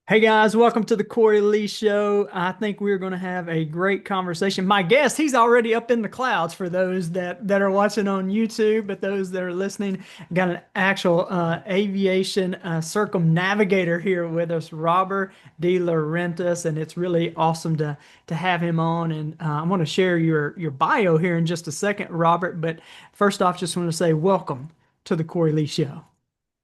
Hey guys, welcome to the Cory Lee Show. I think we're going to have a great conversation. My guest, he's already up in the clouds for those that are watching on YouTube, but those that are listening, got an actual aviation circumnavigator here with us, Robert DeLaurentiis, and it's really awesome to have him on. And I'm going to share your bio here in just a second, Robert. But first off, just want to say welcome to the Cory Lee Show.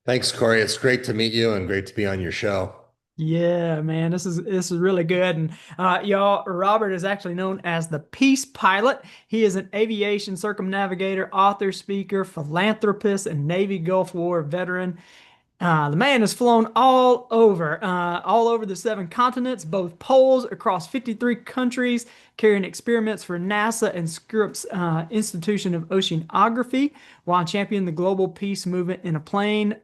Thanks, Corey. It's great to meet you and great to be on your show. Yeah, man, this is really good. And y'all, Robert is actually known as the Peace Pilot. He is an aviation circumnavigator, author, speaker, philanthropist, and Navy Gulf War veteran. The man has flown all over the seven continents, both poles, across 53 countries, carrying experiments for NASA and Scripps Institution of Oceanography, while championing the global peace movement in a plane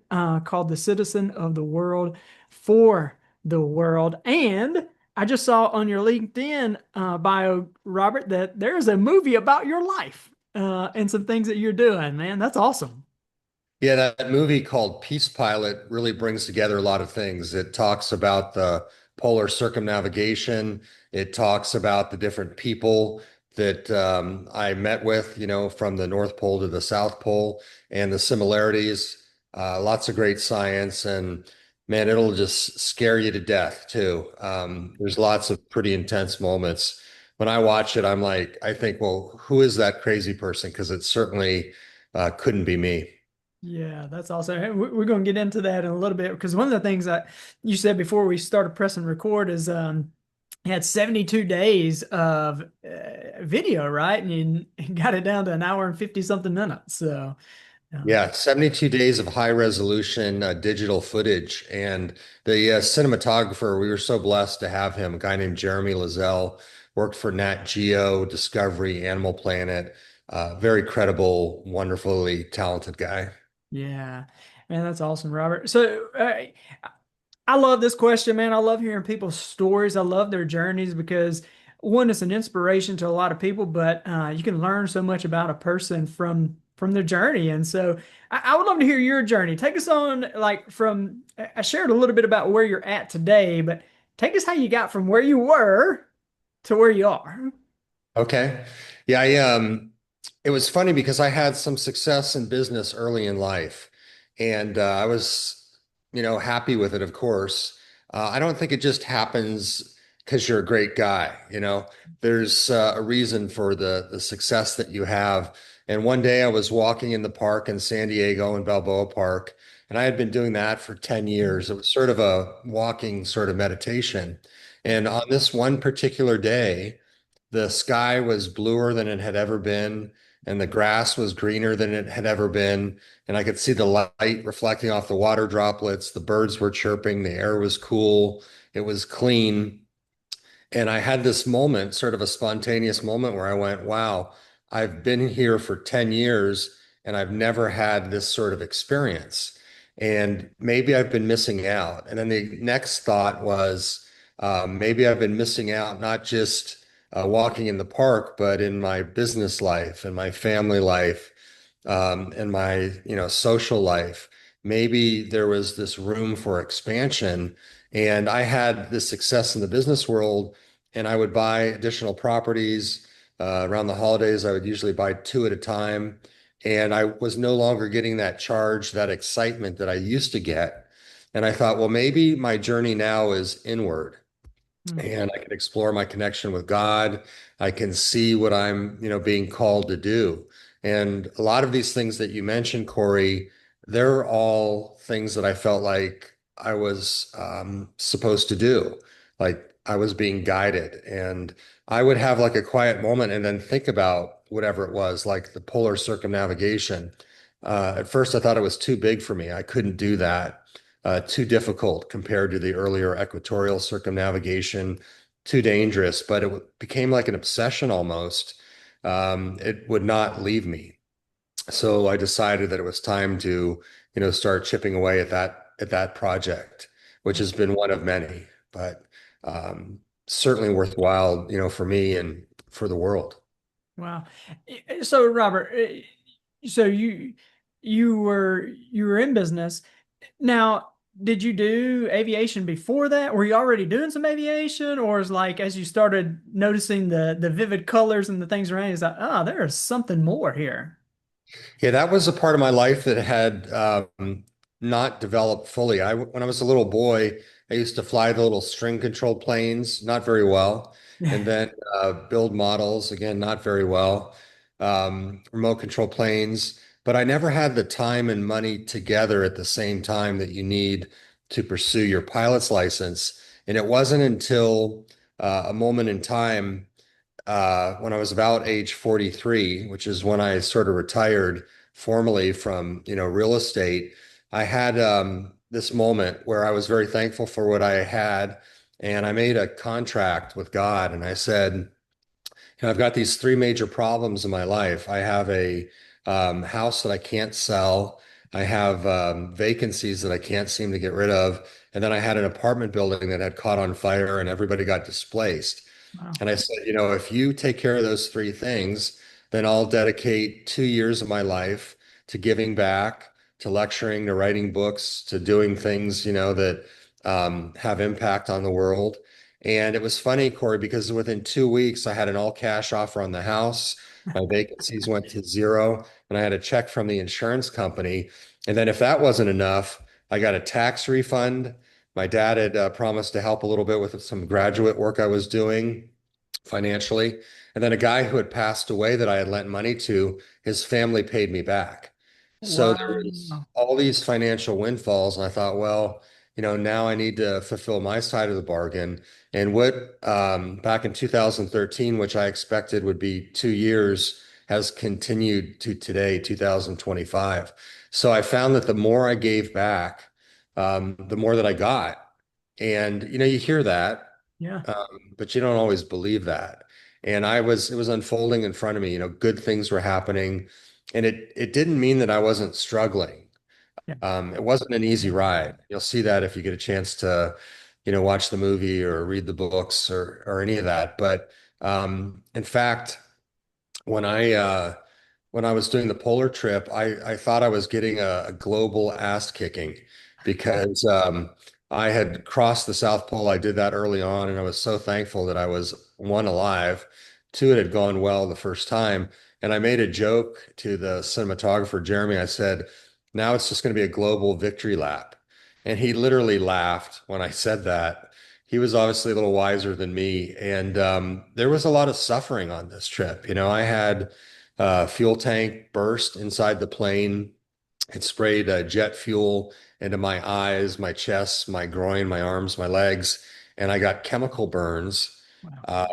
called the Citizen of the World for the World. And I just saw on your LinkedIn bio, Robert, that there's a movie about your life and some things that you're doing, man. That's awesome. Yeah, that movie called Peace Pilot really brings together a lot of things. It talks about the polar circumnavigation. It talks about the different people that I met with, from the North Pole to the South Pole and the similarities. Lots of great science, and man, it'll just scare you to death too. There's lots of pretty intense moments. When I watch it, I'm like, I think, well, who is that crazy person? Because it certainly couldn't be me. Yeah, that's awesome. Hey, we're going to get into that in a little bit because one of the things that you said before we started pressing record is you had 72 days of video, right? And you got it down to an hour and 50 something minutes. So, um, Yeah, 72 days of high resolution digital footage. And the cinematographer, we were so blessed to have him, a guy named Jeremy Lazelle, worked for Nat Geo, Discovery, Animal Planet. Very credible, wonderfully talented guy. yeah, man, that's awesome, Robert. So, I love this question, man. I love hearing people's stories. I love their journeys because one, it's an inspiration to a lot of people, but you can learn so much about a person from their journey. And so I would love to hear your journey. Take us on like from I shared a little bit about where you're at today, but take us how you got from where you were to where you are. Okay. Yeah, it was funny because I had some success in business early in life, and I was, happy with it, of course. I don't think it just happens because you're a great guy, There's a reason for the success that you have. And one day I was walking in the park in San Diego in Balboa Park, and I had been doing that for 10 years. It was sort of a walking sort of meditation. And on this one particular day, the sky was bluer than it had ever been, and the grass was greener than it had ever been. And I could see the light reflecting off the water droplets. The birds were chirping, the air was cool, it was clean. And I had this moment, sort of a spontaneous moment where I went, wow, I've been here for 10 years and I've never had this sort of experience. And maybe I've been missing out. And then the next thought was, maybe I've been missing out, not just walking in the park, but in my business life and my family life, and my, social life. Maybe there was this room for expansion. And I had this success in the business world, and I would buy additional properties. Around the holidays, I would usually buy two at a time. And I was no longer getting that charge, that excitement that I used to get. And I thought, well, maybe my journey now is inward Hmm. and I can explore my connection with God. I can see what I'm, being called to do. And a lot of these things that you mentioned, Corey, they're all things that I felt like I was supposed to do. Like I was being guided. And I would have like a quiet moment and then think about whatever it was, like the polar circumnavigation. At first, I thought it was too big for me. I couldn't do that, too difficult compared to the earlier equatorial circumnavigation, too dangerous, but it became like an obsession almost. It would not leave me. So I decided that it was time to, start chipping away at that project, which has been one of many, but certainly worthwhile, for me and for the world. Wow. So Robert, so you were in business. Now, did you do aviation before that? Were you already doing some aviation, or is like as you started noticing the vivid colors and the things around you, it's like, oh, there is something more here. Yeah, that was a part of my life that had not developed fully. When I was a little boy, I used to fly the little string controlled planes, not very well, and then build models, again, not very well, remote control planes. But I never had the time and money together at the same time that you need to pursue your pilot's license. And it wasn't until a moment in time when I was about age 43, which is when I sort of retired formally from, real estate. I had this moment where I was very thankful for what I had, and I made a contract with God, and I said, I've got these three major problems in my life. I have a house that I can't sell. I have vacancies that I can't seem to get rid of. And then I had an apartment building that had caught on fire and everybody got displaced. Wow. And I said, if you take care of those three things, then I'll dedicate 2 years of my life to giving back, to lecturing, to writing books, to doing things, that have impact on the world. And it was funny, Cory, because within 2 weeks, I had an all cash offer on the house. My vacancies went to zero, and I had a check from the insurance company. And then, if that wasn't enough, I got a tax refund. My dad had promised to help a little bit with some graduate work I was doing financially. And then a guy who had passed away that I had lent money to, his family paid me back. So there was Wow. all these financial windfalls. And I thought, well, now I need to fulfill my side of the bargain. And what back in 2013, which I expected would be 2 years, has continued to today, 2025. So I found that the more I gave back, the more that I got. And you hear that, Yeah. but you don't always believe that. And it was unfolding in front of me, good things were happening. And it didn't mean that I wasn't struggling. Yeah. It wasn't an easy ride. You'll see that if you get a chance to, watch the movie or read the books or any of that. But in fact, when I was doing the polar trip, I thought I was getting a global ass kicking because I had crossed the South Pole. I did that early on, and I was so thankful that I was one alive. Two, it had gone well the first time. And I made a joke to the cinematographer, Jeremy. I said, now it's just going to be a global victory lap. And he literally laughed when I said that. He was obviously a little wiser than me. And there was a lot of suffering on this trip. I had fuel tank burst inside the plane. It sprayed jet fuel into my eyes, my chest, my groin, my arms, my legs, and I got chemical burns. Wow.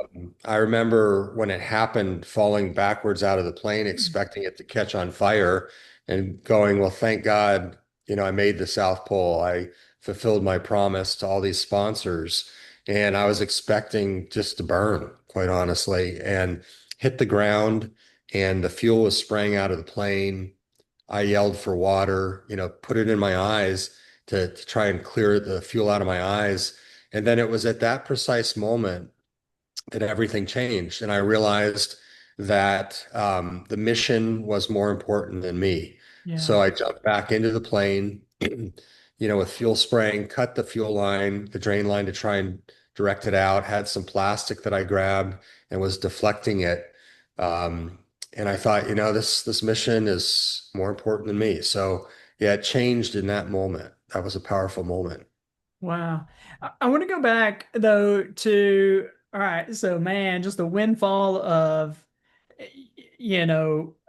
I remember when it happened, falling backwards out of the plane, expecting it to catch on fire, and going, well, thank God, I made the South Pole. I fulfilled my promise to all these sponsors, and I was expecting just to burn, quite honestly, and hit the ground, and the fuel was spraying out of the plane. I yelled for water, put it in my eyes to try and clear the fuel out of my eyes. And then it was at that precise moment that everything changed. And I realized that the mission was more important than me. Yeah. So I jumped back into the plane, with fuel spraying, cut the fuel line, the drain line to try and direct it out, had some plastic that I grabbed and was deflecting it. Um, and I thought, this mission is more important than me. So yeah, it changed in that moment. That was a powerful moment. Wow. I want to go back though to, all right, so man, just a windfall of,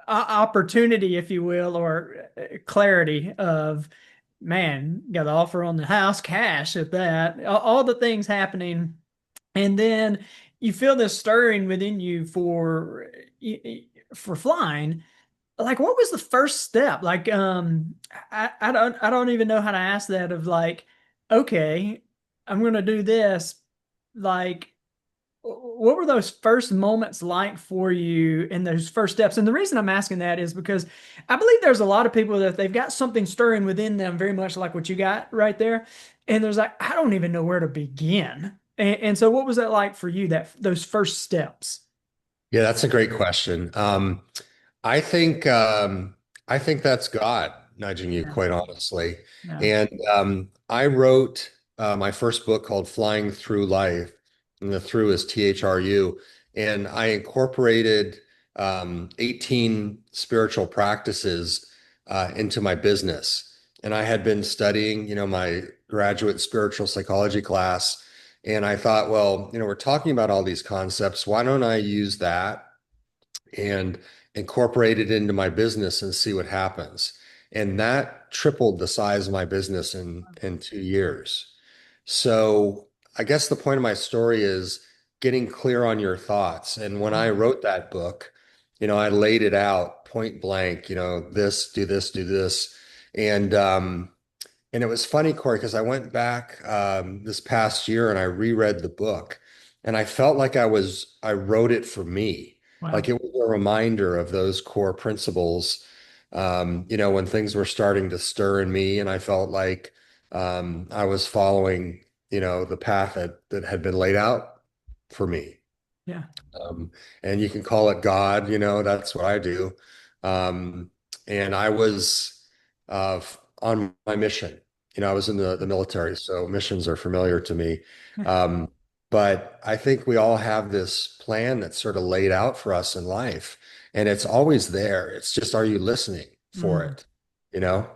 opportunity, if you will, or clarity of, man, got the offer on the house, cash at that, all the things happening. And then you feel this stirring within you for flying. Like, what was the first step? Like, I don't even know how to ask that of like, okay, I'm gonna do this. Like, what were those first moments like for you in those first steps? And the reason I'm asking that is because I believe there's a lot of people that they've got something stirring within them, very much like what you got right there. And there's like, I don't even know where to begin. And so what was that like for you, that those first steps? Yeah, that's a great question. I think that's God. nudging you, Yeah. quite honestly. Yeah. And I wrote my first book called Flying Through Life, and the through is THRU. And I incorporated 18 spiritual practices into my business. And I had been studying, my graduate spiritual psychology class. And I thought, well, we're talking about all these concepts. Why don't I use that and incorporate it into my business and see what happens? And that tripled the size of my business in 2 years. So I guess the point of my story is getting clear on your thoughts. And when I wrote that book, I laid it out point blank, this, do this, do this. And and it was funny, Corey, because I went back this past year and I reread the book, and I felt like I wrote it for me. Like Wow. it was a reminder of those core principles, when things were starting to stir in me, and I felt like I was following, the path that had been laid out for me. Yeah. Um, and you can call it God, that's what I do. Um, and I was on my mission. I was in the military, so missions are familiar to me. Um, but I think we all have this plan that's sort of laid out for us in life, and it's always there. It's just, are you listening for Mm. it? You know?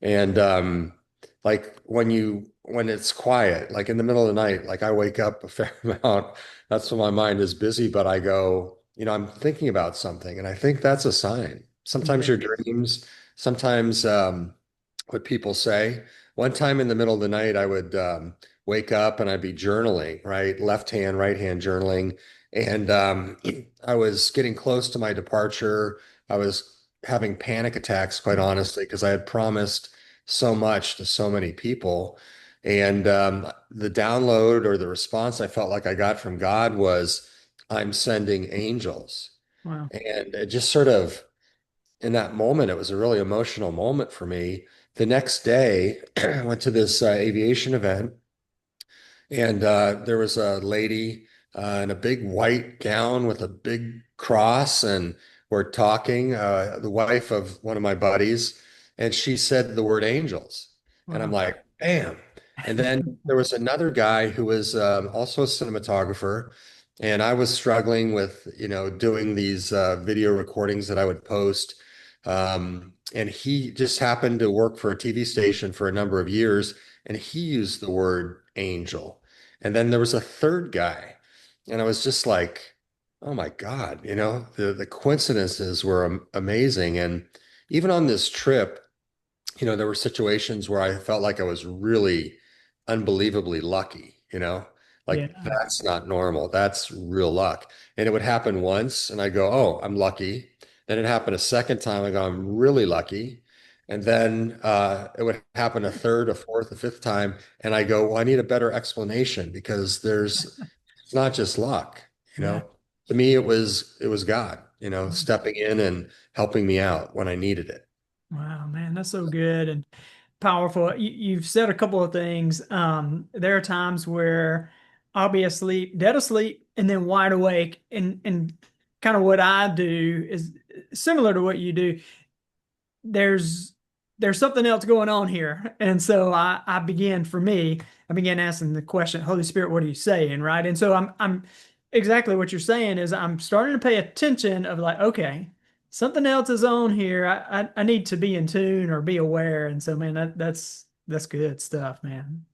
And like when it's quiet, like in the middle of the night, like I wake up a fair amount. That's when my mind is busy, but I go, I'm thinking about something, and I think that's a sign. Sometimes Yeah. your dreams, sometimes what people say. One time in the middle of the night, I would wake up and I'd be journaling, right? Left hand, right hand journaling. And I was getting close to my departure. I was having panic attacks, quite honestly, because I had promised so much to so many people. And the download or the response I felt like I got from God was, I'm sending angels. Wow. And it just sort of, in that moment, it was a really emotional moment for me. The next day, I went to this aviation event, and there was a lady in a big white gown with a big cross, and we're talking, the wife of one of my buddies, and she said the word angels. And I'm Wow. like, bam. And then there was another guy who was also a cinematographer, and I was struggling with, doing these video recordings that I would post. And he just happened to work for a TV station for a number of years, and he used the word angel. And then there was a third guy, and I was just like, oh my God, the coincidences were amazing. And even on this trip, there were situations where I felt like I was really unbelievably lucky, like Yeah. that's not normal. That's real luck. And it would happen once, and I go, oh, I'm lucky. Then it happened a second time, I go, I'm really lucky. And then it would happen a third, a fourth, a fifth time, and I go, well, I need a better explanation because it's not just luck, you Yeah. know. To me, it was God, stepping in and helping me out when I needed it. Wow, man, that's so good and powerful. You've said a couple of things. There are times where I'll be asleep, dead asleep, and then wide awake. And kind of what I do is similar to what you do. There's there's something else going on here. And so I began for me, I began asking the question, Holy Spirit, what are you saying? Right. And so I'm exactly what you're saying is I'm starting to pay attention of like, okay, something else is on here. I need to be in tune or be aware. And so man, that's good stuff, man.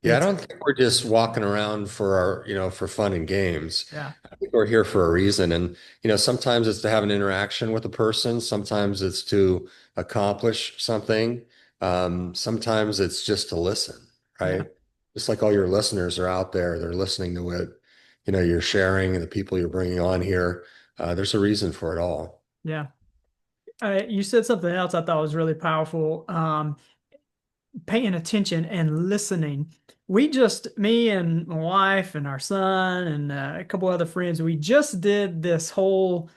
Yeah, I It's don't think we're just walking around for for fun and games. yeah, I think we're here for a reason. And, sometimes it's to have an interaction with a person. Sometimes it's to accomplish something. Sometimes it's just to listen, yeah, right? Just like all your listeners are out there, they're listening to what, you're sharing and the people you're bringing on here. There's a reason for it all. yeah. You said something else I thought was really powerful. Paying attention and listening. Me and my wife and our son and a couple other friends, we just did this whole,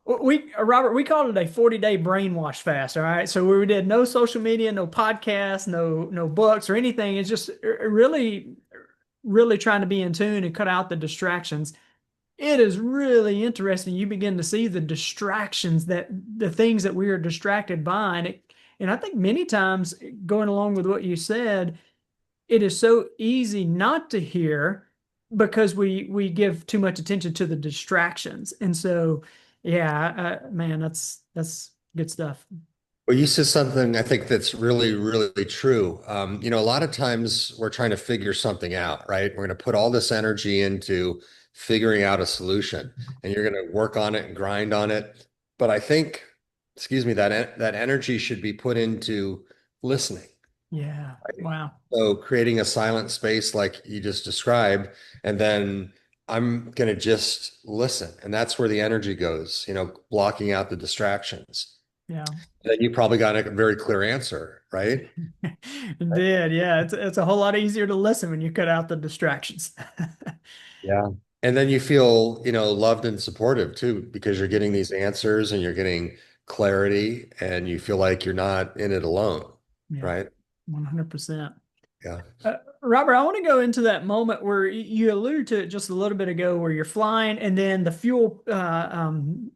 Robert, we called it a 40-day brainwash fast. All right. So we did no social media, no podcasts, no books or anything. It's just really, really trying to be in tune and cut out the distractions. It is really interesting. You begin to see the distractions that the things that we are distracted by, and And I think many times, going along with what you said, it is so easy not to hear because we give too much attention to the distractions. And so, yeah, man, that's good stuff. Well, you said something I think that's really, really true. A lot of times we're trying to figure something out, right? We're going to put all this energy into figuring out a solution, and you're going to work on it and grind on it. But I think, excuse me, that energy should be put into listening. Yeah. Wow. So creating a silent space like you just described, and then I'm going to just listen, and that's where the energy goes, blocking out the distractions. Yeah. Then you probably got a very clear answer, right? It did. Yeah. It's a whole lot easier to listen when you cut out the distractions. Yeah. And then you feel, loved and supportive too, because you're getting these answers and you're getting clarity and you feel like you're not in it alone, Yeah. right? 100%. Yeah. Robert, I want to go into that moment where you alluded to it just a little bit ago, where you're flying and then the fuel line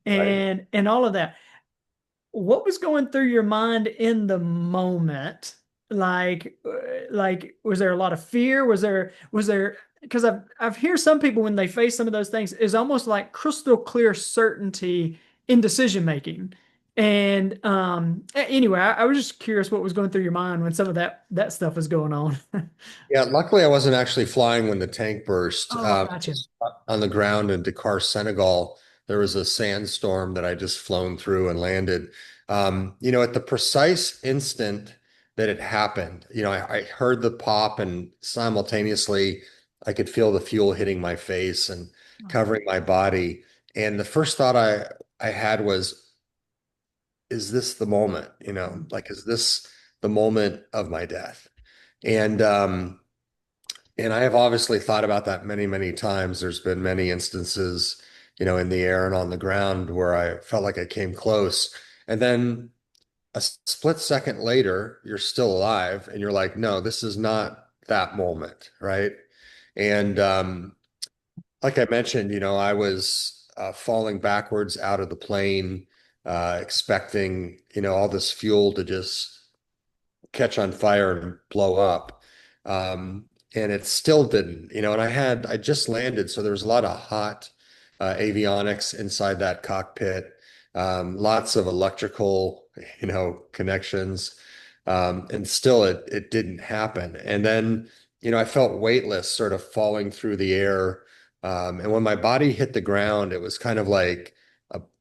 Right. and all of that. What was going through your mind in the moment? Like, was there a lot of fear? Was there, because I've heard some people when they face some of those things is almost like crystal clear certainty in decision making. And anyway, I was just curious what was going through your mind when some of that stuff was going on. Yeah. Luckily, I wasn't actually flying when the tank burst. Oh, gotcha. On the ground in Dakar, Senegal, there was a sandstorm that I just flown through and landed. At the precise instant that it happened, I heard the pop and simultaneously I could feel the fuel hitting my face and covering my body. And the first thought I had was, is this the moment? Like, is this the moment of my death? And and I have obviously thought about that many, many times. There's been many instances, in the air and on the ground where I felt like I came close. And then a split second later, you're still alive and you're like, no, this is not that moment, right? And like I mentioned, I was falling backwards out of the plane, expecting, all this fuel to just catch on fire and blow up. And it still didn't, and I just landed, so there was a lot of hot avionics inside that cockpit, lots of electrical, connections. And still it didn't happen. And then, I felt weightless sort of falling through the air. And when my body hit the ground, it was kind of like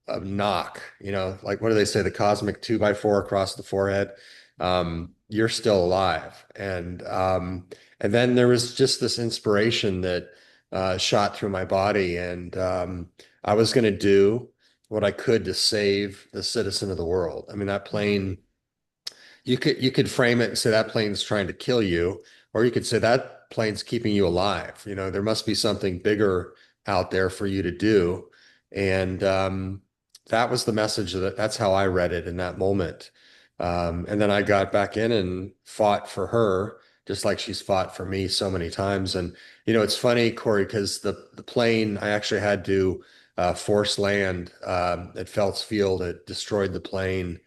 a knock, like what do they say, the cosmic 2x4 across the forehead. You're still alive. And then there was just this inspiration that shot through my body, and I was going to do what I could to save the citizen of the world. I mean, that plane, you could frame it and say that plane's trying to kill you, or you could say that plane's keeping you alive. There must be something bigger out there for you to do. And that was the message that's how I read it in that moment. And then I got back in and fought for her, just like she's fought for me so many times. And it's funny, Corey, because the plane I actually had to force land at Phelps Field. It destroyed the plane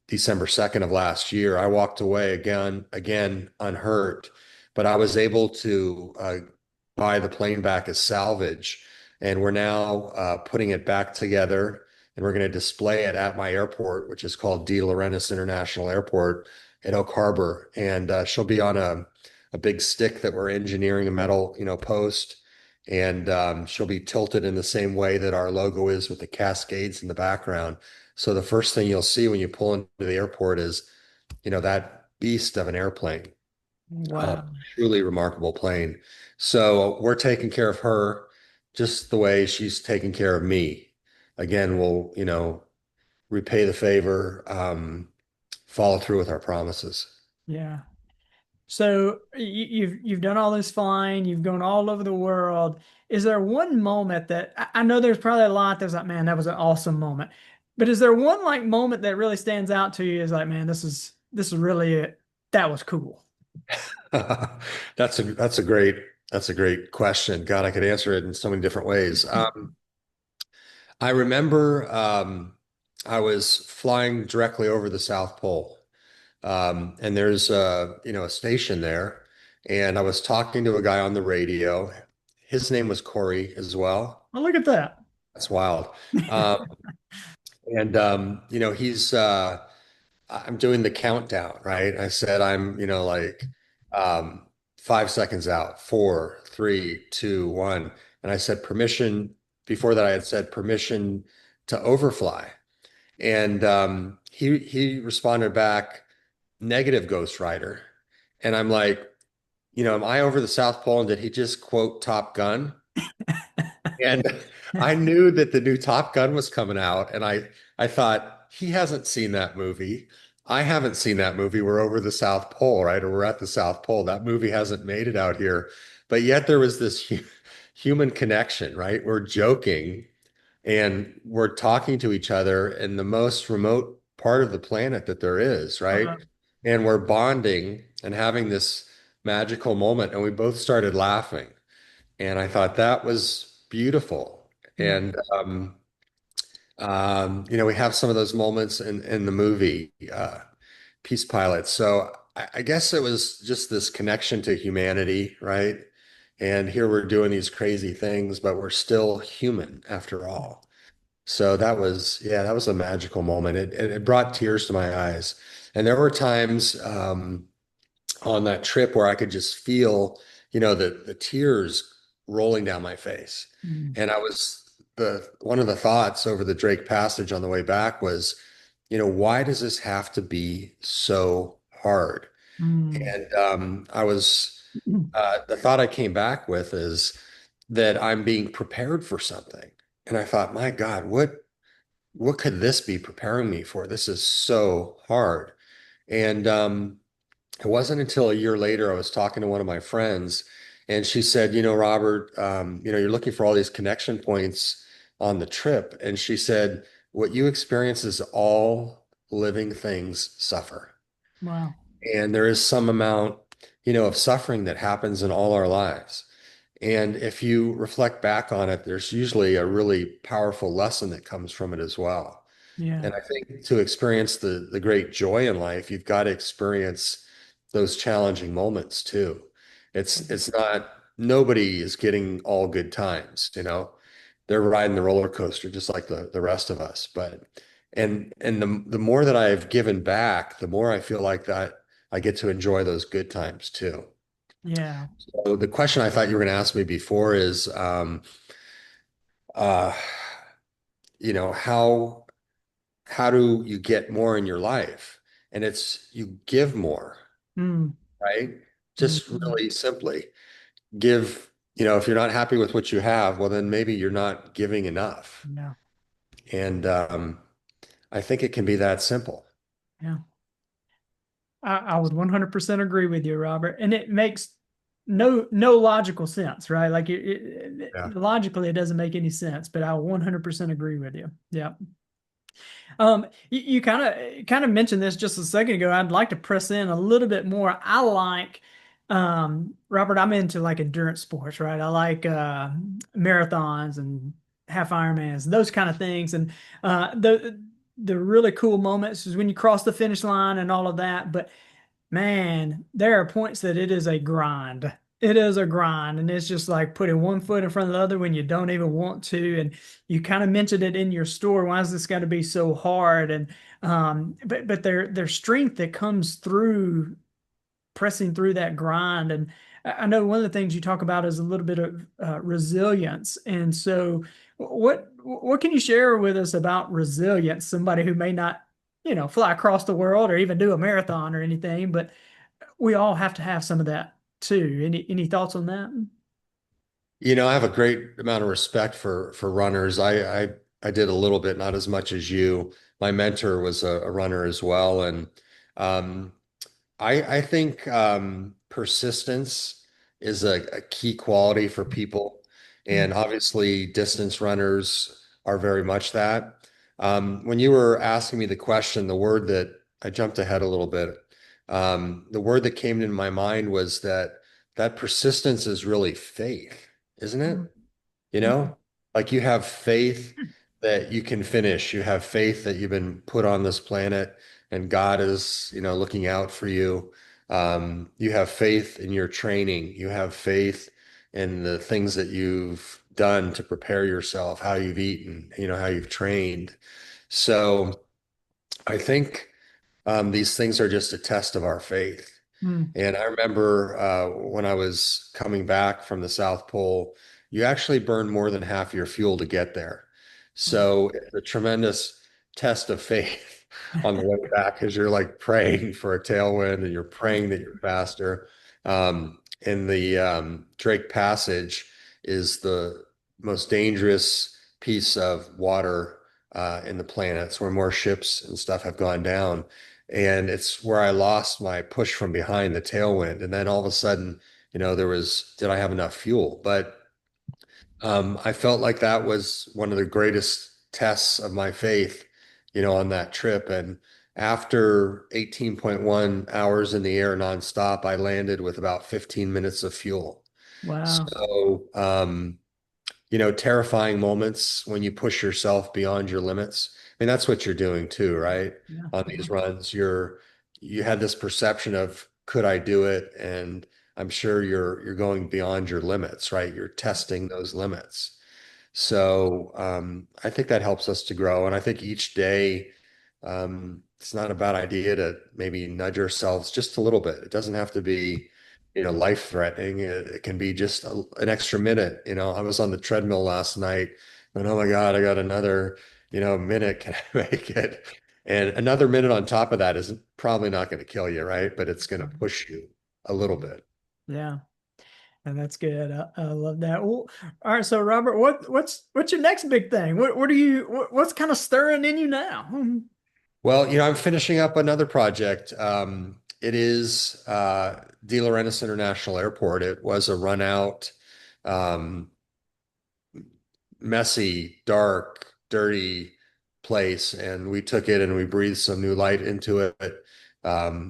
December 2nd of last year. I walked away again unhurt, but I was able to buy the plane back as salvage, and we're now putting it back together, and we're going to display it at my airport, which is called DeLaurentiis International Airport in Oak Harbor, and she'll be on a big stick that we're engineering, a metal, post, and she'll be tilted in the same way that our logo is with the cascades in the background. So the first thing you'll see when you pull into the airport is, that beast of an airplane, Wow. truly remarkable plane. So we're taking care of her just the way she's taking care of me. Again, we'll, repay the favor, follow through with our promises. Yeah. So you've done all this flying, you've gone all over the world. Is there one moment that I know there's probably a lot that's like, man, that was an awesome moment. But is there one like moment that really stands out to you is like, man, this is really it. That was cool. That's a great question. God, I could answer it in so many different ways. I remember. I was flying directly over the South Pole. And there's a station there. And I was talking to a guy on the radio. His name was Cory as well. Oh, look at that. That's wild. Um, and I'm doing the countdown, right? I said I'm, like um 5 seconds out, four, three, two, one. And I said permission. Before that, I had said permission to overfly. And he responded back, negative Ghost Rider. And I'm like, am I over the South Pole? And did he just quote Top Gun? And I knew that the new Top Gun was coming out, and I thought he hasn't seen that movie. I haven't seen that movie. We're over the South Pole, right? Or we're at the South Pole. That movie hasn't made it out here. But yet there was this human connection, right? We're joking and we're talking to each other in the most remote part of the planet that there is, right? Uh, And we're bonding and having this magical moment, and we both started laughing. And I thought that was beautiful. yeah. And we have some of those moments in the movie Peace Pilot. So I guess it was just this connection to humanity, right? And here we're doing these crazy things, but we're still human after all. So that was a magical moment. It brought tears to my eyes. And there were times on that trip where I could just feel, the tears rolling down my face. Mm, And I was the one of the thoughts over the Drake Passage on the way back was, why does this have to be so hard? mm, And the thought I came back with is that I'm being prepared for something. And I thought, my God, what could this be preparing me for? This is so hard. And it wasn't until a year later I was talking to one of my friends, and she said, Robert, you're looking for all these connection points on the trip. And she said, what you experience is all living things suffer. wow. And there is some amount, of suffering that happens in all our lives. And if you reflect back on it, there's usually a really powerful lesson that comes from it as well. Yeah. And I think to experience the great joy in life, you've got to experience those challenging moments too. It's not nobody is getting all good times, They're riding the roller coaster just like the rest of us. But and the more that I've given back, the more I feel like that I get to enjoy those good times too. Yeah. So the question I thought you were going to ask me before is, uh, how do you get more in your life? And it's you give more, Mm, right? mm, Just really simply give, if you're not happy with what you have, well, then maybe you're not giving enough. yeah. And I think it can be that simple. Yeah. I would 100% agree with you, Robert. And it makes no logical sense, right? Like Yeah. logically, it doesn't make any sense, but I 100% agree with you. Yeah. You kind of mentioned this just a second ago. I'd like to press in a little bit more. I like, Robert, I'm into like endurance sports, right? I like marathons and half Ironmans, those kind of things. And the really cool moments is when you cross the finish line and all of that. But man, there are points that it is a grind. It is a grind, and it's just like putting one foot in front of the other when you don't even want to. And you kind of mentioned it in your story. Why is this got to be so hard? And but their strength that comes through pressing through that grind. And I know one of the things you talk about is a little bit of resilience. And so, what can you share with us about resilience? Somebody who may not, fly across the world or even do a marathon or anything, but we all have to have some of that too. Any thoughts on that? I have a great amount of respect for runners. I did a little bit, not as much as you. My mentor was a runner as well, and um, I think persistence is a key quality for people, and obviously distance runners are very much that. When you were asking me the question, the word that I jumped ahead a little bit, the word that came into my mind was that persistence is really faith, isn't it? Mm, You mm, know, like you have faith that you can finish. You have faith that you've been put on this planet and God is, looking out for you. You have faith in your training. You have faith in the things that you've done to prepare yourself, how you've eaten, how you've trained. So I think these things are just a test of our faith. Mm. And I remember when I was coming back from the South Pole, you actually burn more than half your fuel to get there. So it's a tremendous test of faith on the way back because you're like praying for a tailwind and you're praying that you're faster. In the Drake Passage is the most dangerous piece of water in the planet. It's where more ships and stuff have gone down. And it's where I lost my push from behind the tailwind. And then all of a sudden, did I have enough fuel? But I felt like that was one of the greatest tests of my faith, on that trip. And after 18.1 hours in the air nonstop, I landed with about 15 minutes of fuel. Wow. So, terrifying moments when you push yourself beyond your limits. I mean, that's what you're doing too, right? Yeah. On Yeah. these runs, you had this perception of could I do it? And I'm sure you're going beyond your limits, right? You're testing those limits. So I think that helps us to grow. And I think each day, it's not a bad idea to maybe nudge ourselves just a little bit. It doesn't have to be, life threatening. It can be just an extra minute. I was on the treadmill last night and oh my God, I got another, minute. Can I make it? And another minute on top of that is probably not going to kill you, right? But it's going to push you a little bit. Yeah. And that's good. I love that. Well, all right. So Robert, what's your next big thing? What are you, what's kind of stirring in you now? Well, I'm finishing up another project. It is DeLaurentiis International Airport. It was a run out, um, messy, dark, dirty place, and we took it and we breathed some new light into it.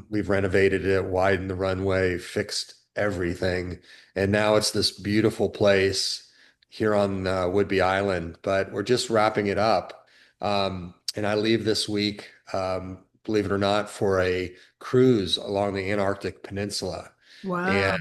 We've renovated it, widened the runway, fixed everything, and now it's this beautiful place here on Whidbey Island. But we're just wrapping it up, and I leave this week, believe it or not, for a cruise along the Antarctic Peninsula. Wow.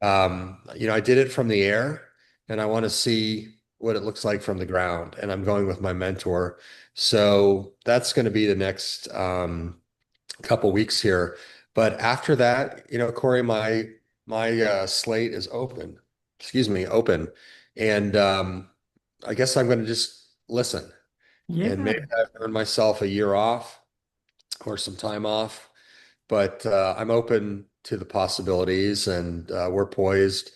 And I did it from the air, and I want to see what it looks like from the ground. And I'm going with my mentor. So that's going to be the next couple weeks here. But after that, Cory, my slate is open. Excuse me, open. And I guess I'm going to just listen. And Yeah. maybe I've earned myself a year off or some time off. But I'm open to the possibilities, and we're poised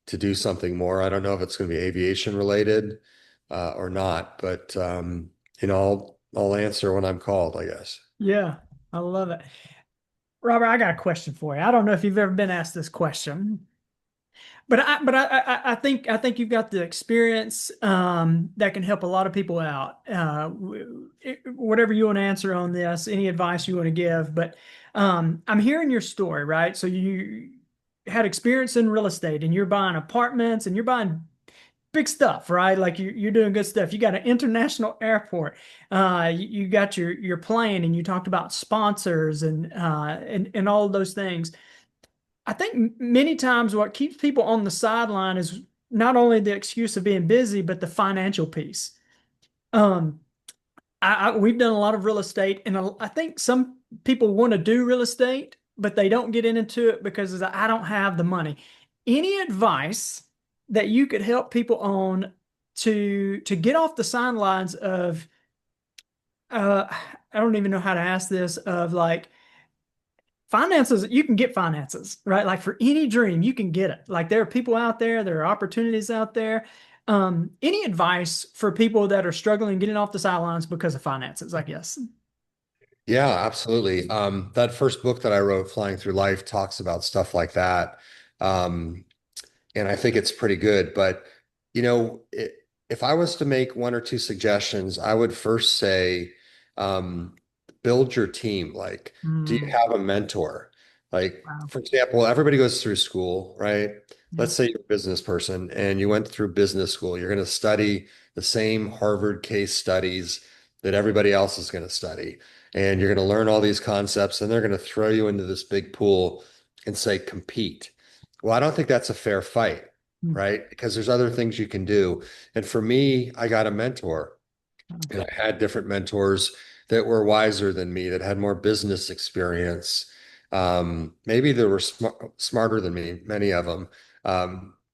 to do something more. I don't know if it's going to be aviation related or not, but I'll answer when I'm called, I guess. Yeah. I love it. Robert, I got a question for you. I don't know if you've ever been asked this question, but I think you've got the experience that can help a lot of people out. Whatever you want to answer on this, any advice you want to give, but I'm hearing your story, right? So you had experience in real estate, and you're buying apartments, and you're buying big stuff, right? Like you're doing good stuff. You got an international airport. You got your plane, and you talked about sponsors and all of those things. I think many times what keeps people on the sideline is not only the excuse of being busy, but the financial piece. Um, we've done a lot of real estate, and I think some people want to do real estate, but they don't get into it because I don't have the money. Any advice that you could help people on to get off the sidelines of uh, I don't even know how to ask this of like finances, you can get finances, right? Like for any dream, you can get it. Like there are people out there, there are opportunities out there. Any advice for people that are struggling getting off the sidelines because of finances, I guess. Yeah, absolutely. That first book that I wrote, Flying Through Life, talks about stuff like that. Um, and I think it's pretty good. But, if I was to make one or two suggestions, I would first say, um, build your team. Like, do you Mm, have a mentor? Like, Wow. for example, everybody goes through school, right? Yeah. Let's say you're a business person and you went through business school. You're going to study the same Harvard case studies that everybody else is going to study. And you're going to learn all these concepts, and they're going to throw you into this big pool and say, compete. Well, I don't think that's a fair fight, Mm. right? Because there's other things you can do. And for me, I got a mentor, and I had different mentors that were wiser than me, that had more business experience. Maybe they were smarter than me, many of them.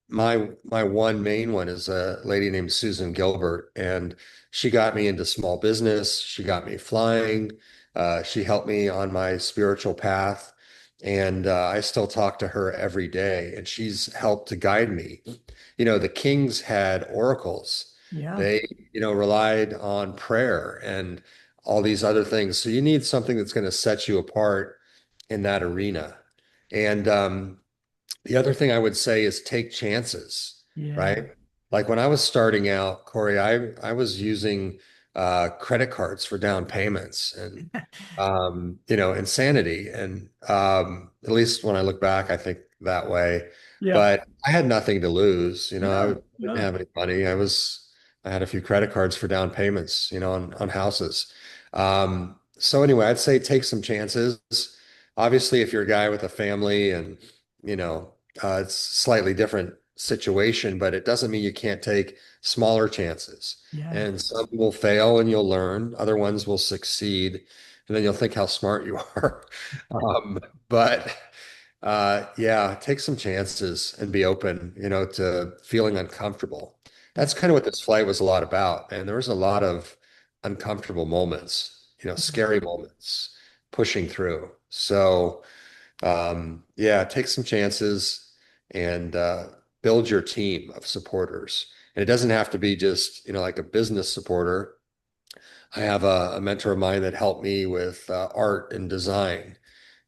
My one main one is a lady named Susan Gilbert, and she got me into small business. She got me flying. She helped me on my spiritual path, and I still talk to her every day, and she's helped to guide me. The kings had oracles. Yeah. They relied on prayer and all these other things. So you need something that's going to set you apart in that arena. And the other thing I would say is take chances, Yeah. right? Like when I was starting out, Corey, I was using credit cards for down payments and insanity. And at least when I look back, I think that way. Yeah. But I had nothing to lose. I No, didn't no. have any money. I had a few credit cards for down payments, on houses. So anyway, I'd say take some chances. Obviously, if you're a guy with a family and it's slightly different situation, but it doesn't mean you can't take smaller chances. Yeah. And some will fail and you'll learn. Other ones will succeed, and then you'll think how smart you are. Um, but yeah, take some chances and be open, to feeling uncomfortable. That's kind of what this flight was a lot about. And there was a lot of uncomfortable moments, scary moments, pushing through. So yeah, take some chances and build your team of supporters. And it doesn't have to be just, like a business supporter. I have a mentor of mine that helped me with art and design,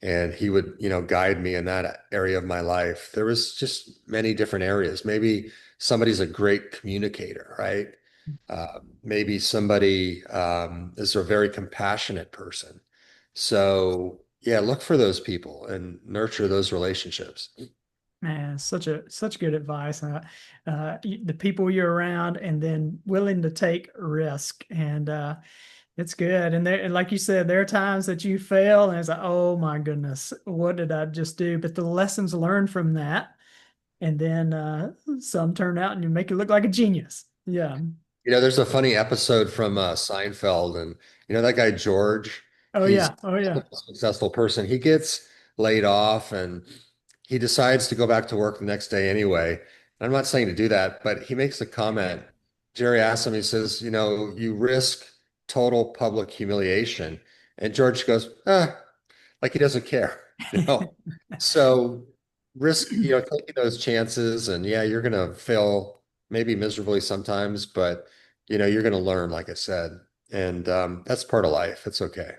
and he would, guide me in that area of my life. There was just many different areas. Maybe somebody's a great communicator, right? Maybe somebody is a very compassionate person. So yeah, look for those people and nurture those relationships. Man, such good advice. The people you're around, and then willing to take risk, and it's good. And there, like you said, there are times that you fail, and it's like, oh my goodness, what did I just do? But the lessons learned from that, and then some turn out and you make you look like a genius. Yeah. There's a funny episode from Seinfeld, and that guy George, Oh he's yeah. Oh a yeah. successful person. He gets laid off, and he decides to go back to work the next day anyway. I'm not saying to do that, but he makes a comment. Jerry asks him, he says, you risk total public humiliation. And George goes, like he doesn't care, you know. So risk, taking those chances, and yeah, you're gonna fail maybe miserably sometimes, but you're gonna learn, like I said, and that's part of life. It's okay.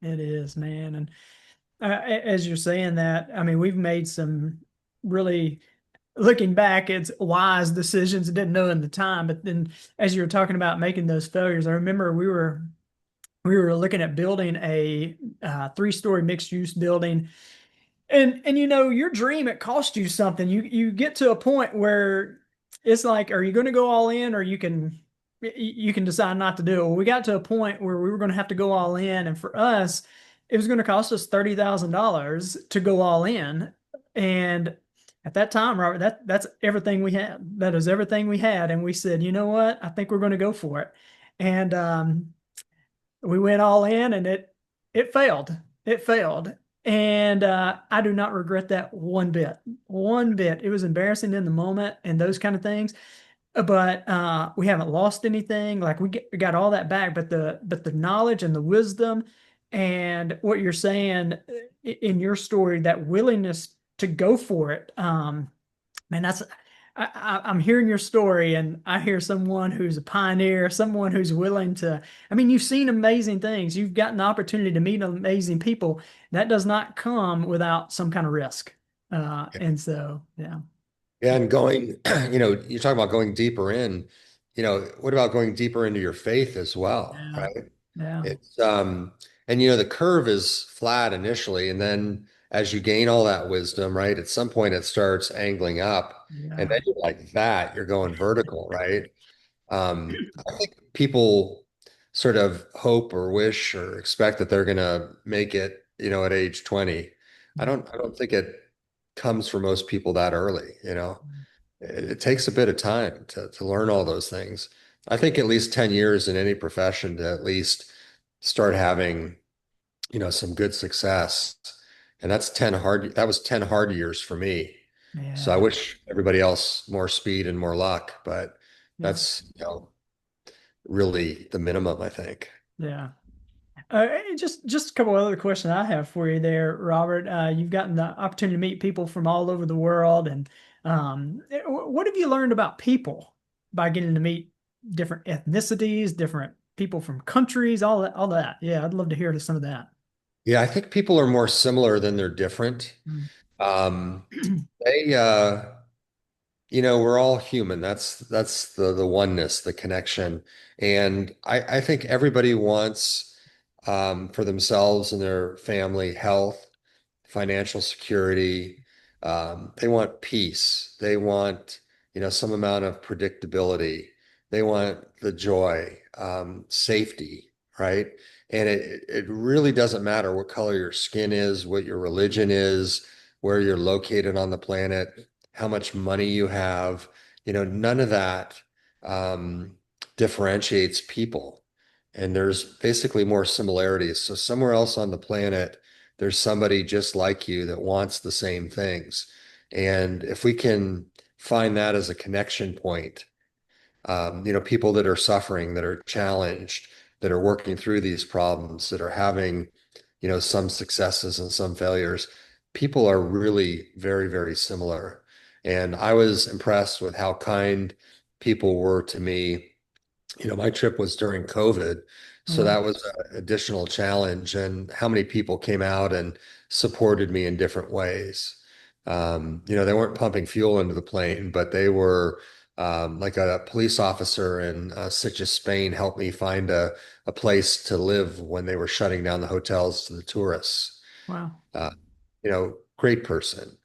It is, man. And as you're saying that, I mean, we've made some really, looking back, it's wise decisions. I didn't know in the time, but then as you were talking about making those failures, I remember we were looking at building a three-story mixed-use building, and your dream, it cost you something. You get to a point where it's like, are you going to go all in, or you can decide not to do it? Well, we got to a point where we were going to have to go all in, and for us, it was going to cost us $30,000 to go all in. And at that time, Robert, that's everything we had. That is everything we had, and we said, you know what? I think we're going to go for it. And we went all in, and it failed. It failed. And I do not regret that one bit. One bit. It was embarrassing in the moment and those kind of things, but we haven't lost anything. Like we got all that back, but the knowledge and the wisdom and what you're saying in your story, that willingness to go for it, man, that's I'm hearing your story, and I hear someone who's a pioneer, someone who's willing to. I mean, you've seen amazing things. You've gotten the opportunity to meet amazing people. That does not come without some kind of risk. And so, yeah, Yeah, and going, you're talking about going deeper in, what about going deeper into your faith as well, yeah, right? yeah, It's and the curve is flat initially, and then as you gain all that wisdom, right, at some point it starts angling up, and Yeah. then you're like that, you're going vertical, right? I think people sort of hope or wish or expect that they're gonna make it, at age 20. I don't think it comes for most people that early. It takes a bit of time to learn all those things. I think at least 10 years in any profession to at least start having, some good success. And that was 10 hard years for me. So I Yeah. wish everybody else more speed and more luck, but Yeah. that's, really the minimum, I think. Yeah. Just a couple other questions I have for you there, Robert. You've gotten the opportunity to meet people from all over the world, and what have you learned about people by getting to meet different ethnicities, different people from countries, all that, all that? Yeah, I'd love to hear some of that. Yeah, I think people are more similar than they're different. Mm. Um, they, we're all human. That's the oneness, the connection. And I think everybody wants for themselves and their family health, financial security. They want peace. They want, some amount of predictability. They want the joy, safety, right? And it really doesn't matter what color your skin is, what your religion is, where you're located on the planet, how much money you have. None of that differentiates people. And there's basically more similarities. So somewhere else on the planet, there's somebody just like you that wants the same things. And if we can find that as a connection point, people that are suffering, that are challenged, that are working through these problems, that are having, some successes and some failures, people are really very, very similar. And I was impressed with how kind people were to me. My trip was during COVID, so Well, that was an additional challenge, and how many people came out and supported me in different ways. They weren't pumping fuel into the plane, but they were like a police officer in Sitges, Spain, helped me find a place to live when they were shutting down the hotels to the tourists. wow. Great person.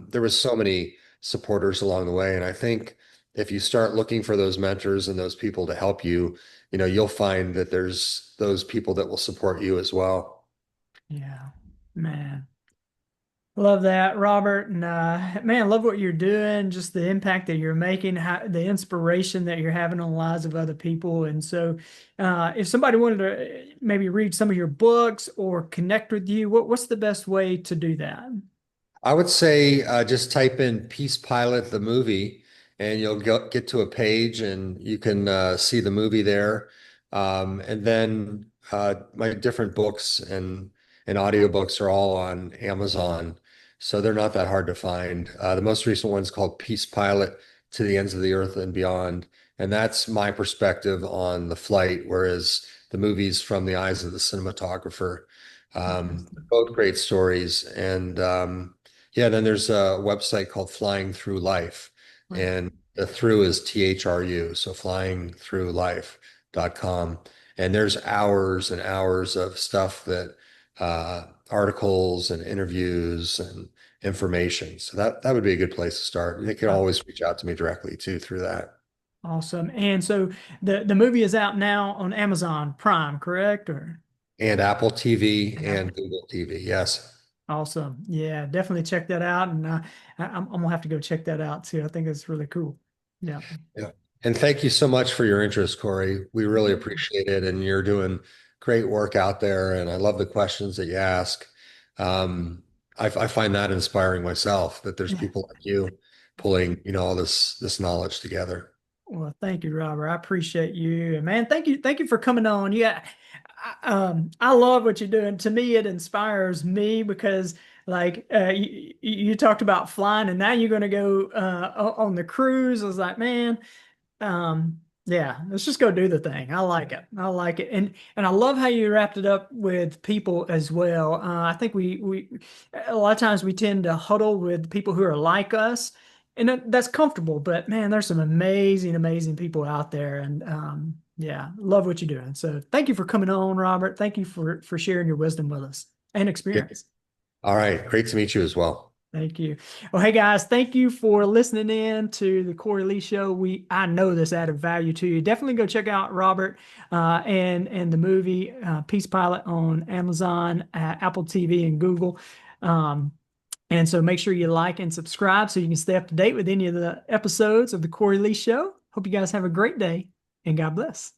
There was so many supporters along the way, and I think if you start looking for those mentors and those people to help you, you'll find that there's those people that will support you as well. Yeah, man. Love that, Robert. And man, love what you're doing, just the impact that you're making, the inspiration that you're having on the lives of other people. And so, if somebody wanted to maybe read some of your books or connect with you, what's the best way to do that? I would say just type in Peace Pilot the movie, and you'll get to a page, and you can see the movie there. And then my different books and audiobooks are all on Amazon, so they're not that hard to find. The most recent one's called Peace Pilot to the Ends of the Earth and Beyond, and that's my perspective on the flight, whereas the movie's from the eyes of the cinematographer. Both great stories, and yeah, then there's a website called Flying Through Life, Wow. and the through is THRU, so flyingthroughlife.com. And there's hours and hours of stuff that articles and interviews and information. So that would be a good place to start. They can always reach out to me directly too through that. Awesome. And so the movie is out now on Amazon Prime, correct? Or And Apple TV yeah. and Google TV. Yes. Awesome. Yeah, definitely check that out. And I'm gonna have to go check that out too. I think it's really cool. Yeah. Yeah. And thank you so much for your interest, Corey. We really appreciate it. And you're doing great work out there. And I love the questions that you ask. I find that inspiring myself, that there's Yeah. people like you pulling, all this knowledge together. Well, thank you, Robert. I appreciate you. And man, thank you for coming on. Yeah, I love what you're doing. To me, it inspires me because like you talked about flying and now you're going to go on the cruise. I was like, man, yeah, let's just go do the thing. I like it. I like it. And I love how you wrapped it up with people as well. I think we a lot of times we tend to huddle with people who are like us, and that's comfortable, but man, there's some amazing, amazing people out there. And yeah, love what you're doing. So thank you for coming on, Robert. Thank you for sharing your wisdom with us and Yeah. experience. All right. Great to meet you as well. Thank you. Well, hey guys, thank you for listening in to the Cory Lee Show. I know this added value to you. Definitely go check out Robert and the movie Peace Pilot on Amazon, Apple TV, and Google. Um, and so make sure you like and subscribe so you can stay up to date with any of the episodes of the Cory Lee Show. Hope you guys have a great day and God bless.